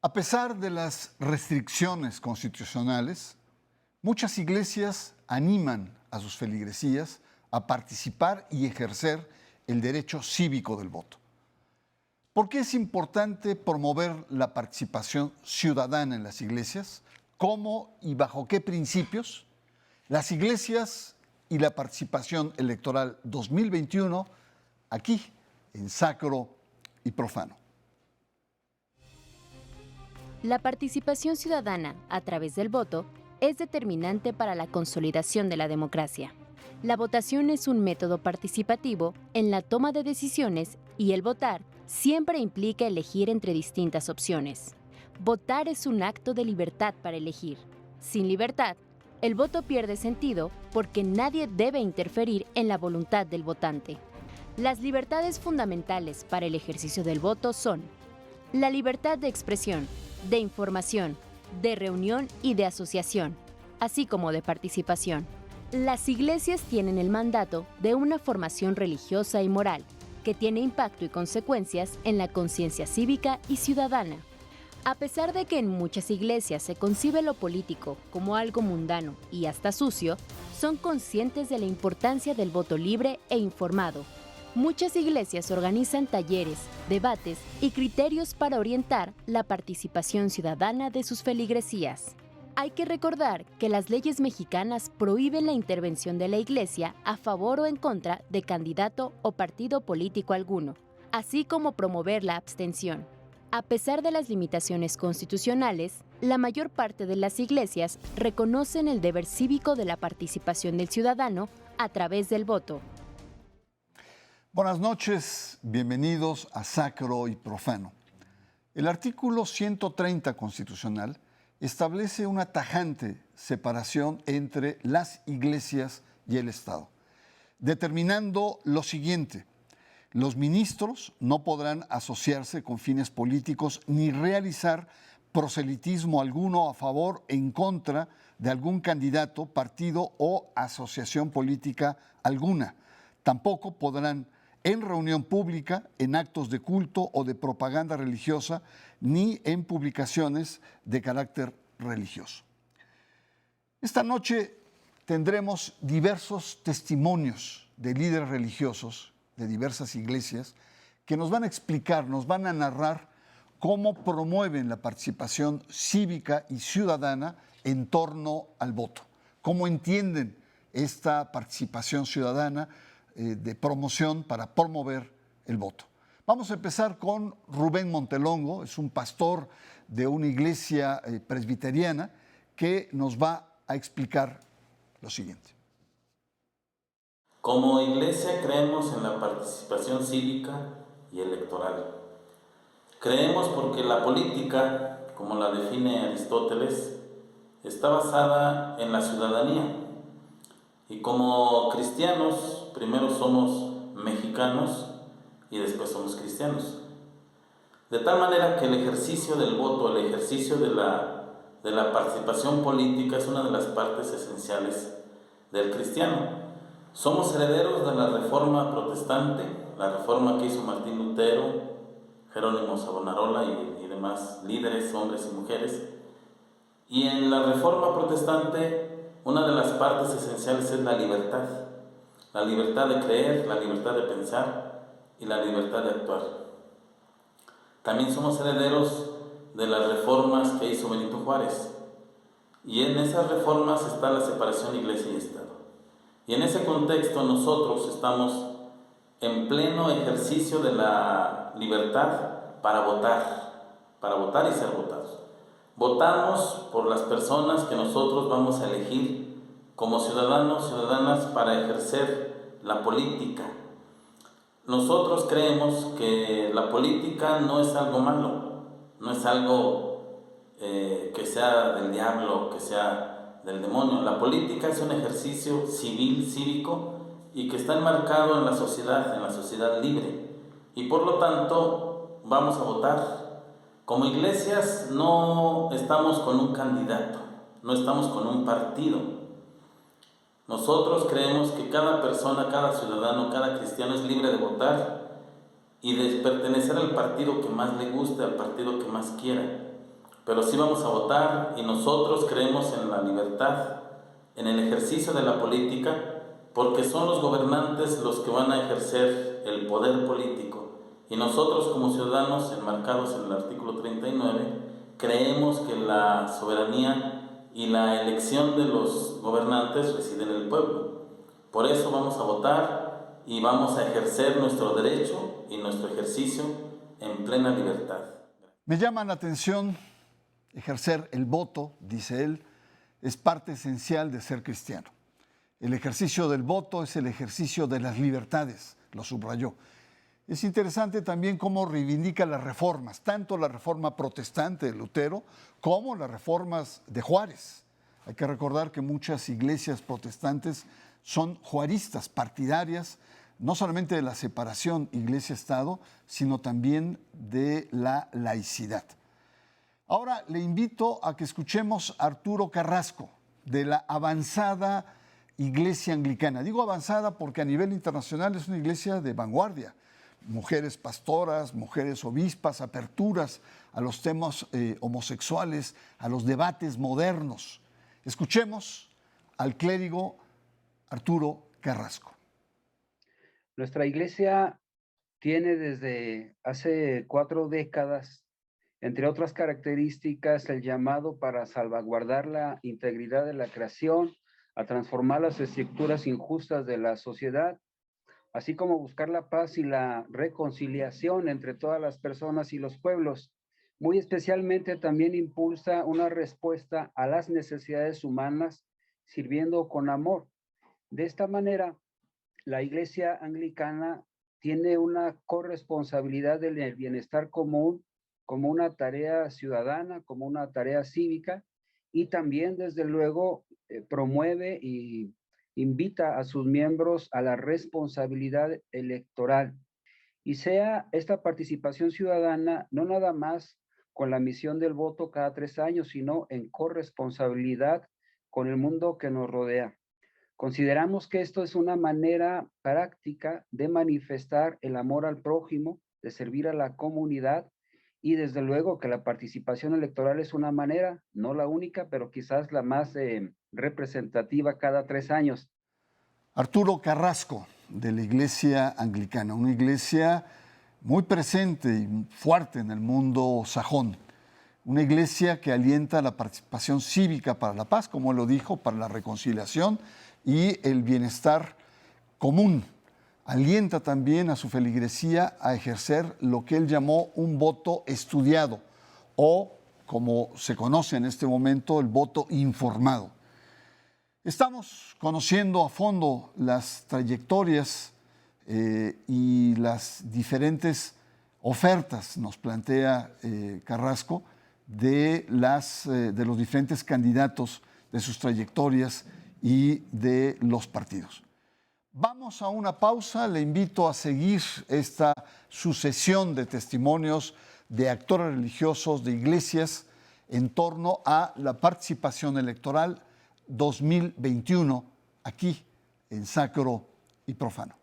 A pesar de las restricciones constitucionales, muchas iglesias animan a sus feligresías a participar y ejercer el derecho cívico del voto. ¿Por qué es importante promover la participación ciudadana en las iglesias? ¿Cómo y bajo qué principios? Las iglesias y la participación electoral 2021, aquí en Sacro y Profano. La participación ciudadana a través del voto es determinante para la consolidación de la democracia. La votación es un método participativo en la toma de decisiones y el votar siempre implica elegir entre distintas opciones. Votar es un acto de libertad para elegir. Sin libertad, el voto pierde sentido porque nadie debe interferir en la voluntad del votante. Las libertades fundamentales para el ejercicio del voto son la libertad de expresión, de información, de reunión y de asociación, así como de participación. Las iglesias tienen el mandato de una formación religiosa y moral que tiene impacto y consecuencias en la conciencia cívica y ciudadana. A pesar de que en muchas iglesias se concibe lo político como algo mundano y hasta sucio, son conscientes de la importancia del voto libre e informado. Muchas iglesias organizan talleres, debates y criterios para orientar la participación ciudadana de sus feligresías. Hay que recordar que las leyes mexicanas prohíben la intervención de la iglesia a favor o en contra de candidato o partido político alguno, así como promover la abstención. A pesar de las limitaciones constitucionales, la mayor parte de las iglesias reconocen el deber cívico de la participación del ciudadano a través del voto. Buenas noches, bienvenidos a Sacro y Profano. El artículo 130 constitucional establece una tajante separación entre las iglesias y el Estado, determinando lo siguiente: los ministros no podrán asociarse con fines políticos ni realizar proselitismo alguno a favor o en contra de algún candidato, partido o asociación política alguna. Tampoco podrán en reunión pública, en actos de culto o de propaganda religiosa, ni en publicaciones de carácter religioso. Esta noche tendremos diversos testimonios de líderes religiosos de diversas iglesias que nos van a explicar, nos van a narrar cómo promueven la participación cívica y ciudadana en torno al voto, cómo entienden esta participación ciudadana de promoción para promover el voto. Vamos a empezar con Rubén Montelongo, es un pastor de una iglesia presbiteriana que nos va a explicar lo siguiente. Como iglesia creemos en la participación cívica y electoral. Creemos porque la política, como la define Aristóteles, está basada en la ciudadanía. Y como cristianos, primero somos mexicanos y después somos cristianos. De tal manera que el ejercicio del voto, el ejercicio de la participación política es una de las partes esenciales del cristiano. Somos herederos de la Reforma protestante, la reforma que hizo Martín Lutero, Jerónimo Savonarola y demás líderes, hombres y mujeres. Y en la Reforma protestante, una de las partes esenciales es la libertad de creer, la libertad de pensar y la libertad de actuar. También somos herederos de las reformas que hizo Benito Juárez, y en esas reformas está la separación iglesia y Estado. Y en ese contexto nosotros estamos en pleno ejercicio de la libertad para votar y ser votados. Votamos por las personas que nosotros vamos a elegir como ciudadanos, ciudadanas para ejercer la política. Nosotros creemos que la política no es algo malo, no es algo que sea del diablo, que sea del demonio. La política es un ejercicio civil, cívico, y que está enmarcado en la sociedad libre. Y por lo tanto, vamos a votar. Como iglesias no estamos con un candidato, no estamos con un partido. Nosotros creemos que cada persona, cada ciudadano, cada cristiano es libre de votar y de pertenecer al partido que más le guste, al partido que más quiera. pero sí vamos a votar y nosotros creemos en la libertad, en el ejercicio de la política, porque son los gobernantes los que van a ejercer el poder político. Y nosotros como ciudadanos, enmarcados en el artículo 39, creemos que la soberanía y la elección de los gobernantes reside en el pueblo. Por eso vamos a votar y vamos a ejercer nuestro derecho y nuestro ejercicio en plena libertad. Me llama la atención ejercer el voto, dice él, es parte esencial de ser cristiano. El ejercicio del voto es el ejercicio de las libertades, lo subrayó. Es interesante también cómo reivindica las reformas, tanto la reforma protestante de Lutero como las reformas de Juárez. Hay que recordar que muchas iglesias protestantes son juaristas, partidarias, no solamente de la separación iglesia-estado, sino también de la laicidad. Ahora le invito a que escuchemos a Arturo Carrasco, de la avanzada Iglesia Anglicana. Digo avanzada porque a nivel internacional es una iglesia de vanguardia. Mujeres pastoras, mujeres obispas, aperturas a los temas homosexuales, a los debates modernos. Escuchemos al clérigo Arturo Carrasco. Nuestra iglesia tiene desde hace 4 décadas, entre otras características, el llamado para salvaguardar la integridad de la creación, a transformar las estructuras injustas de la sociedad, así como buscar la paz y la reconciliación entre todas las personas y los pueblos. Muy especialmente también impulsa una respuesta a las necesidades humanas, sirviendo con amor. De esta manera, la Iglesia Anglicana tiene una corresponsabilidad del bienestar común como una tarea ciudadana, como una tarea cívica, y también, desde luego, promueve y invita a sus miembros a la responsabilidad electoral. Y sea esta participación ciudadana no nada más con la misión del voto cada 3 años, sino en corresponsabilidad con el mundo que nos rodea. Consideramos que esto es una manera práctica de manifestar el amor al prójimo, de servir a la comunidad, y desde luego que la participación electoral es una manera, no la única, pero quizás la más representativa cada 3 años. Arturo Carrasco, de la Iglesia Anglicana, una iglesia muy presente y fuerte en el mundo sajón. Una iglesia que alienta la participación cívica para la paz, como él lo dijo, para la reconciliación y el bienestar común. Alienta también a su feligresía a ejercer lo que él llamó un voto estudiado o, como se conoce en este momento, el voto informado. Estamos conociendo a fondo las trayectorias y las diferentes ofertas, nos plantea Carrasco, de los diferentes candidatos, de sus trayectorias y de los partidos. Vamos a una pausa, le invito a seguir esta sucesión de testimonios de actores religiosos, de iglesias, en torno a la participación electoral 2021, aquí en Sacro y Profano.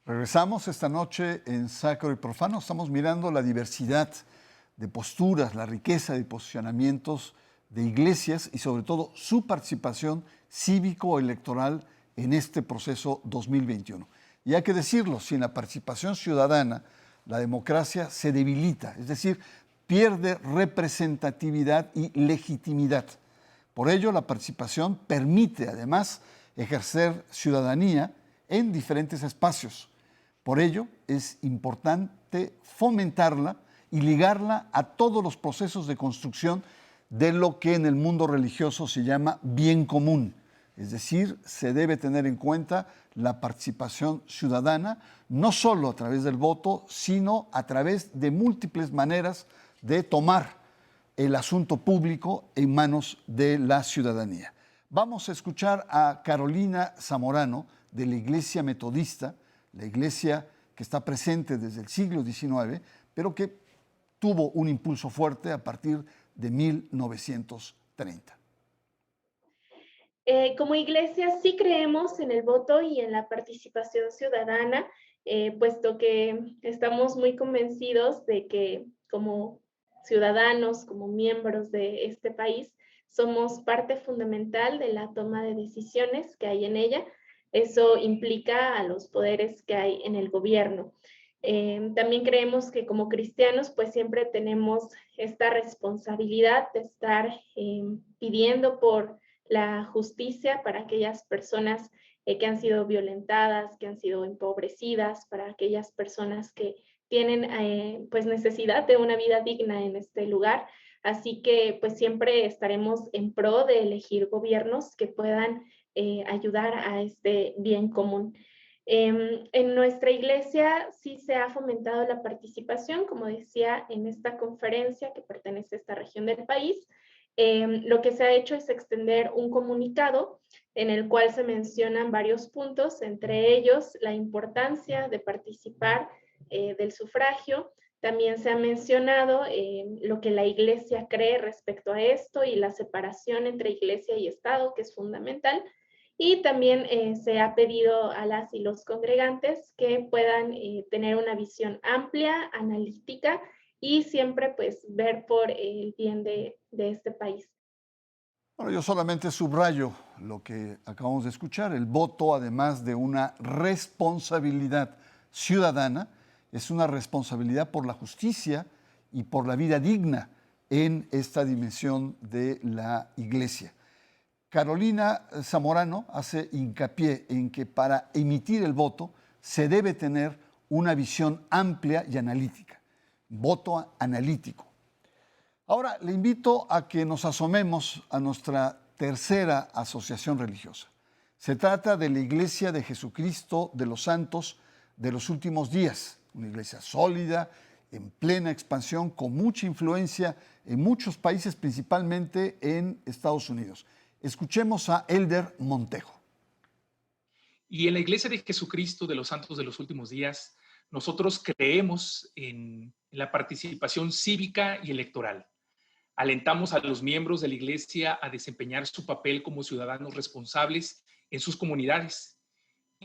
Regresamos esta noche en Sacro y Profano. Estamos mirando la diversidad de posturas, la riqueza de posicionamientos de iglesias y sobre todo su participación cívico-electoral en este proceso 2021. Y hay que decirlo, sin la participación ciudadana, la democracia se debilita, es decir, pierde representatividad y legitimidad. Por ello, la participación permite además ejercer ciudadanía en diferentes espacios. Por ello, es importante fomentarla y ligarla a todos los procesos de construcción de lo que en el mundo religioso se llama bien común. Es decir, se debe tener en cuenta la participación ciudadana, no solo a través del voto, sino a través de múltiples maneras de tomar el asunto público en manos de la ciudadanía. Vamos a escuchar a Carolina Zamorano, de la Iglesia Metodista, la iglesia que está presente desde el siglo XIX, pero que tuvo un impulso fuerte a partir de 1930. Como iglesia sí creemos en el voto y en la participación ciudadana, puesto que estamos muy convencidos de que como ciudadanos, como miembros de este país, somos parte fundamental de la toma de decisiones que hay en ella. Eso implica a los poderes que hay en el gobierno. También creemos que como cristianos, pues siempre tenemos esta responsabilidad de estar pidiendo por la justicia para aquellas personas que han sido violentadas, que han sido empobrecidas, para aquellas personas que tienen pues necesidad de una vida digna en este lugar. Así que pues siempre estaremos en pro de elegir gobiernos que puedan ayudar a este bien común. En nuestra iglesia sí se ha fomentado la participación, como decía, en esta conferencia que pertenece a esta región del país. Lo que se ha hecho es extender un comunicado en el cual se mencionan varios puntos, entre ellos la importancia de participar del sufragio. También se ha mencionado lo que la iglesia cree respecto a esto y la separación entre iglesia y Estado, que es fundamental. Y también se ha pedido a las y los congregantes que puedan tener una visión amplia, analítica y siempre pues ver por el bien de este país. Bueno, yo solamente subrayo lo que acabamos de escuchar. El voto, además de una responsabilidad ciudadana, es una responsabilidad por la justicia y por la vida digna en esta dimensión de la iglesia. Carolina Zamorano hace hincapié en que para emitir el voto se debe tener una visión amplia y analítica, voto analítico. Ahora le invito a que nos asomemos a nuestra tercera asociación religiosa. Se trata de la Iglesia de Jesucristo de los Santos de los Últimos Días, una iglesia sólida, en plena expansión, con mucha influencia en muchos países, principalmente en Estados Unidos. Escuchemos a Elder Montejo. Y en la Iglesia de Jesucristo de los Santos de los Últimos Días, nosotros creemos en la participación cívica y electoral. Alentamos a los miembros de la Iglesia a desempeñar su papel como ciudadanos responsables en sus comunidades,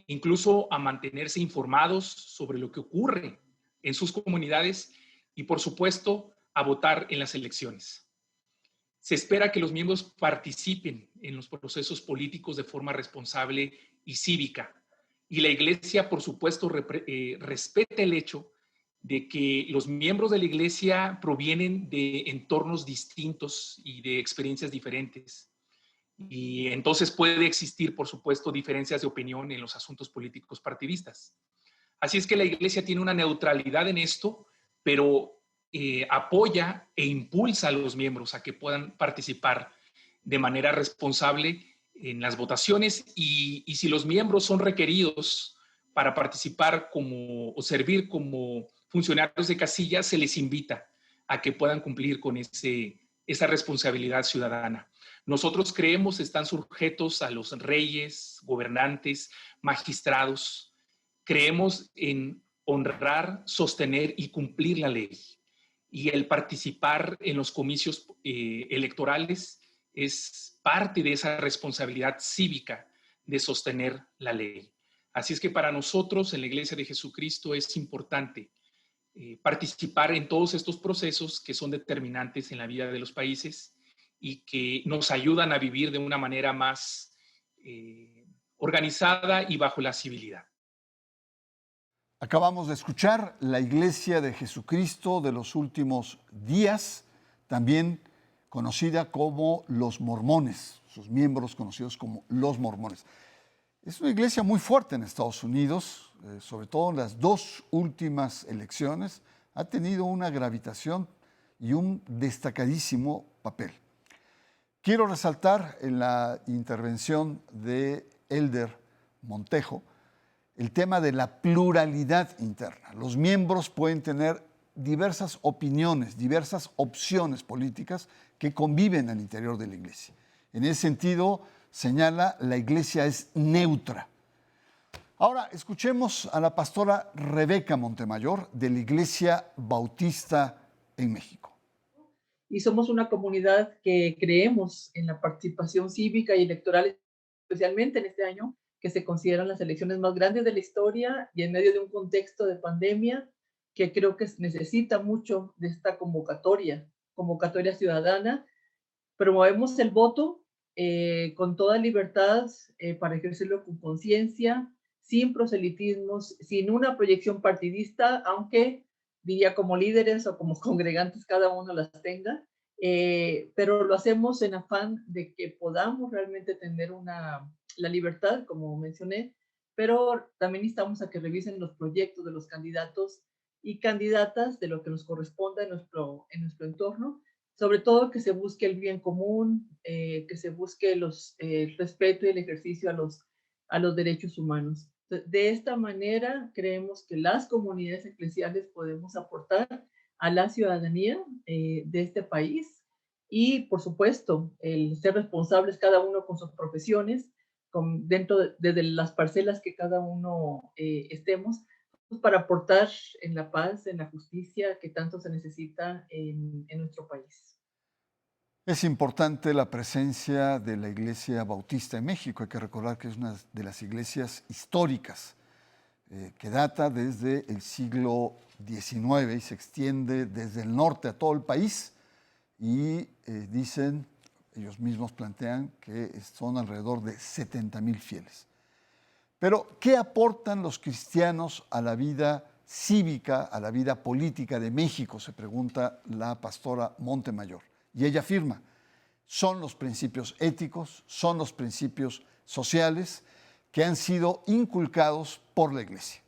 incluso a mantenerse informados sobre lo que ocurre en sus comunidades y, por supuesto, a votar en las elecciones. Se espera que los miembros participen en los procesos políticos de forma responsable y cívica. Y la Iglesia, por supuesto, respeta el hecho de que los miembros de la Iglesia provienen de entornos distintos y de experiencias diferentes. Y entonces puede existir, por supuesto, diferencias de opinión en los asuntos políticos partidistas. Así es que la Iglesia tiene una neutralidad en esto, pero apoya e impulsa a los miembros a que puedan participar de manera responsable en las votaciones y si los miembros son requeridos para participar o servir como funcionarios de casilla, se les invita a que puedan cumplir con esa responsabilidad ciudadana. Nosotros creemos están sujetos a los reyes, gobernantes, magistrados. Creemos en honrar, sostener y cumplir la ley. Y el participar en los comicios electorales es parte de esa responsabilidad cívica de sostener la ley. Así es que para nosotros en la Iglesia de Jesucristo es importante participar en todos estos procesos que son determinantes en la vida de los países y que nos ayudan a vivir de una manera más organizada y bajo la civilidad. Acabamos de escuchar la Iglesia de Jesucristo de los Últimos Días, también conocida como los mormones, sus miembros conocidos como los mormones. Es una iglesia muy fuerte en Estados Unidos, sobre todo en las dos últimas elecciones, ha tenido una gravitación y un destacadísimo papel. Quiero resaltar en la intervención de Elder Montejo el tema de la pluralidad interna. Los miembros pueden tener diversas opiniones, diversas opciones políticas que conviven al interior de la iglesia. En ese sentido, señala, la iglesia es neutra. Ahora, escuchemos a la pastora Rebeca Montemayor de la Iglesia Bautista en México. Y somos una comunidad que creemos en la participación cívica y electoral especialmente en este año, que se consideran las elecciones más grandes de la historia y en medio de un contexto de pandemia que creo que necesita mucho de esta convocatoria ciudadana. Promovemos el voto con toda libertad para ejercerlo con conciencia, sin proselitismos, sin una proyección partidista, aunque diría como líderes o como congregantes cada uno las tenga, pero lo hacemos en afán de que podamos realmente tener la libertad, como mencioné, pero también necesitamos a que revisen los proyectos de los candidatos y candidatas de lo que nos corresponda en nuestro entorno, sobre todo que se busque el bien común, que se busque el respeto y el ejercicio a los derechos humanos. De esta manera, creemos que las comunidades eclesiales podemos aportar a la ciudadanía de este país y, por supuesto, el ser responsables cada uno con sus profesiones, desde las parcelas que cada uno estemos, pues, para aportar en la paz, en la justicia que tanto se necesita en nuestro país. Es importante la presencia de la Iglesia Bautista en México. Hay que recordar que es una de las iglesias históricas que data desde el siglo XIX y se extiende desde el norte a todo el país. Y dicen, ellos mismos plantean que son alrededor de 70,000 fieles. Pero, ¿qué aportan los cristianos a la vida cívica, a la vida política de México? Se pregunta la pastora Montemayor. Y ella afirma, son los principios éticos, son los principios sociales que han sido inculcados por la Iglesia.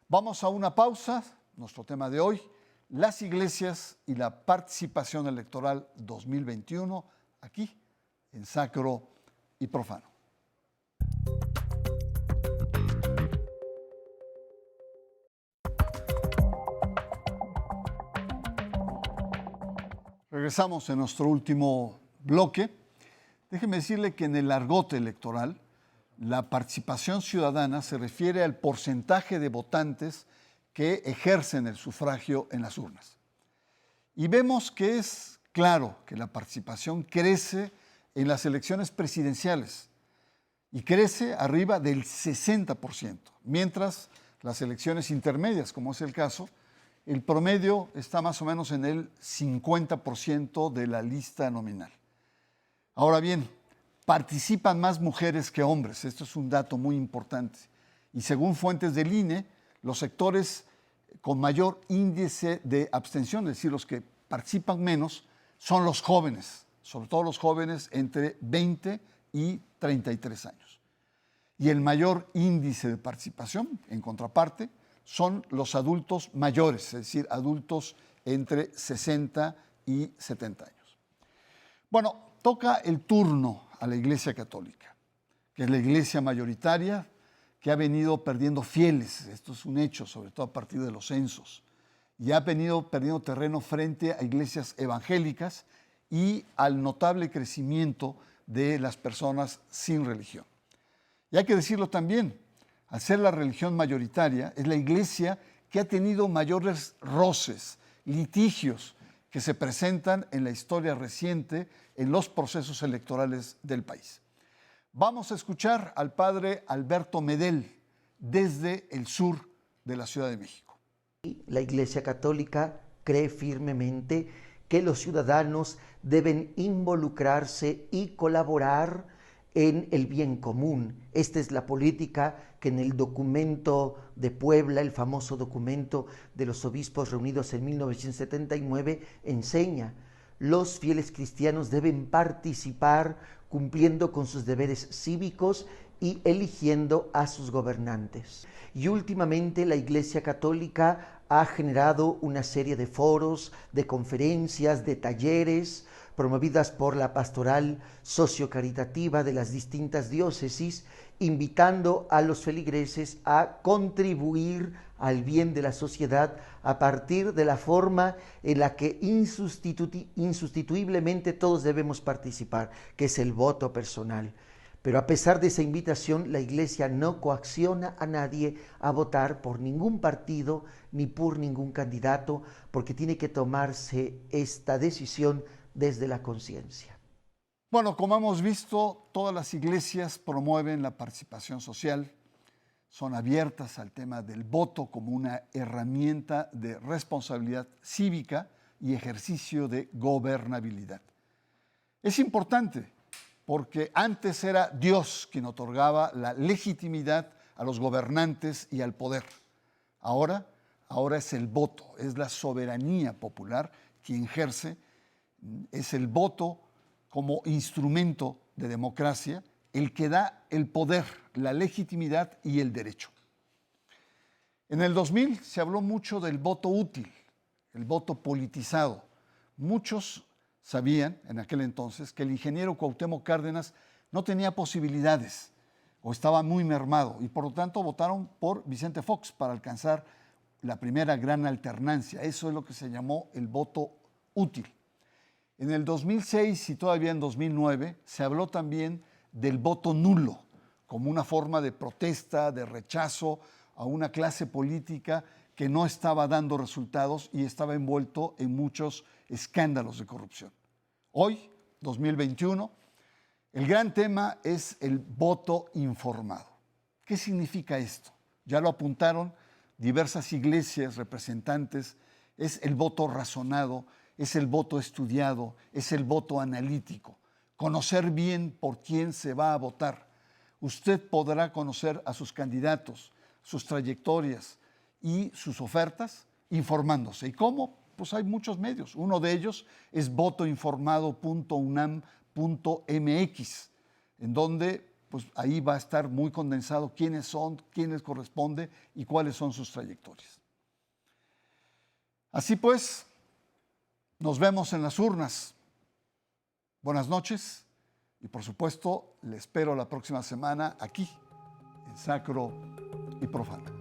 Vamos a una pausa, nuestro tema de hoy, las iglesias y la participación electoral 2021, aquí en Sacro y Profano. Regresamos en nuestro último bloque. Déjeme decirle que en el argot electoral, la participación ciudadana se refiere al porcentaje de votantes que ejercen el sufragio en las urnas. Y vemos que es claro que la participación crece en las elecciones presidenciales y crece arriba del 60%, mientras las elecciones intermedias, como es el caso, el promedio está más o menos en el 50% de la lista nominal. Ahora bien, participan más mujeres que hombres. Esto es un dato muy importante. Y según fuentes del INE, los sectores con mayor índice de abstención, es decir, los que participan menos, son los jóvenes, sobre todo los jóvenes entre 20 y 33 años. Y el mayor índice de participación, en contraparte, son los adultos mayores, es decir, adultos entre 60 y 70 años. Bueno, toca el turno a la Iglesia Católica, que es la iglesia mayoritaria que ha venido perdiendo fieles. Esto es un hecho, sobre todo a partir de los censos. Y ha venido perdiendo terreno frente a iglesias evangélicas y al notable crecimiento de las personas sin religión. Y hay que decirlo también, al ser la religión mayoritaria, es la iglesia que ha tenido mayores roces, litigios que se presentan en la historia reciente en los procesos electorales del país. Vamos a escuchar al padre Alberto Medel desde el sur de la Ciudad de México. La Iglesia Católica cree firmemente que los ciudadanos deben involucrarse y colaborar en el bien común. Esta es la política que en el documento de Puebla, el famoso documento de los obispos reunidos en 1979, enseña. Los fieles cristianos deben participar cumpliendo con sus deberes cívicos y eligiendo a sus gobernantes. Y últimamente la Iglesia Católica ha generado una serie de foros, de conferencias, de talleres, promovidas por la pastoral sociocaritativa de las distintas diócesis, invitando a los feligreses a contribuir al bien de la sociedad a partir de la forma en la que insustituiblemente todos debemos participar, que es el voto personal. Pero a pesar de esa invitación, la Iglesia no coacciona a nadie a votar por ningún partido ni por ningún candidato, porque tiene que tomarse esta decisión desde la conciencia. Bueno, como hemos visto, todas las iglesias promueven la participación social, son abiertas al tema del voto como una herramienta de responsabilidad cívica y ejercicio de gobernabilidad. Es importante porque antes era Dios quien otorgaba la legitimidad a los gobernantes y al poder. Ahora es el voto, es la soberanía popular quien ejerce, es el voto como instrumento de democracia el que da el poder, la legitimidad y el derecho. En el 2000 se habló mucho del voto útil, el voto politizado. Muchos sabían en aquel entonces que el ingeniero Cuauhtémoc Cárdenas no tenía posibilidades o estaba muy mermado y por lo tanto votaron por Vicente Fox para alcanzar la primera gran alternancia. Eso es lo que se llamó el voto útil. En el 2006 y todavía en 2009 se habló también del voto nulo como una forma de protesta, de rechazo a una clase política que no estaba dando resultados y estaba envuelto en muchos escándalos de corrupción. Hoy, 2021, el gran tema es el voto informado. ¿Qué significa esto? Ya lo apuntaron diversas iglesias, representantes, es el voto razonado, es el voto estudiado, es el voto analítico. Conocer bien por quién se va a votar. Usted podrá conocer a sus candidatos, sus trayectorias y sus ofertas informándose. ¿Y cómo? Pues hay muchos medios. Uno de ellos es votoinformado.unam.mx, en donde pues, ahí va a estar muy condensado quiénes son, quiénes corresponde y cuáles son sus trayectorias. Así pues, nos vemos en las urnas. Buenas noches y por supuesto le espero la próxima semana aquí en Sacro y Profano.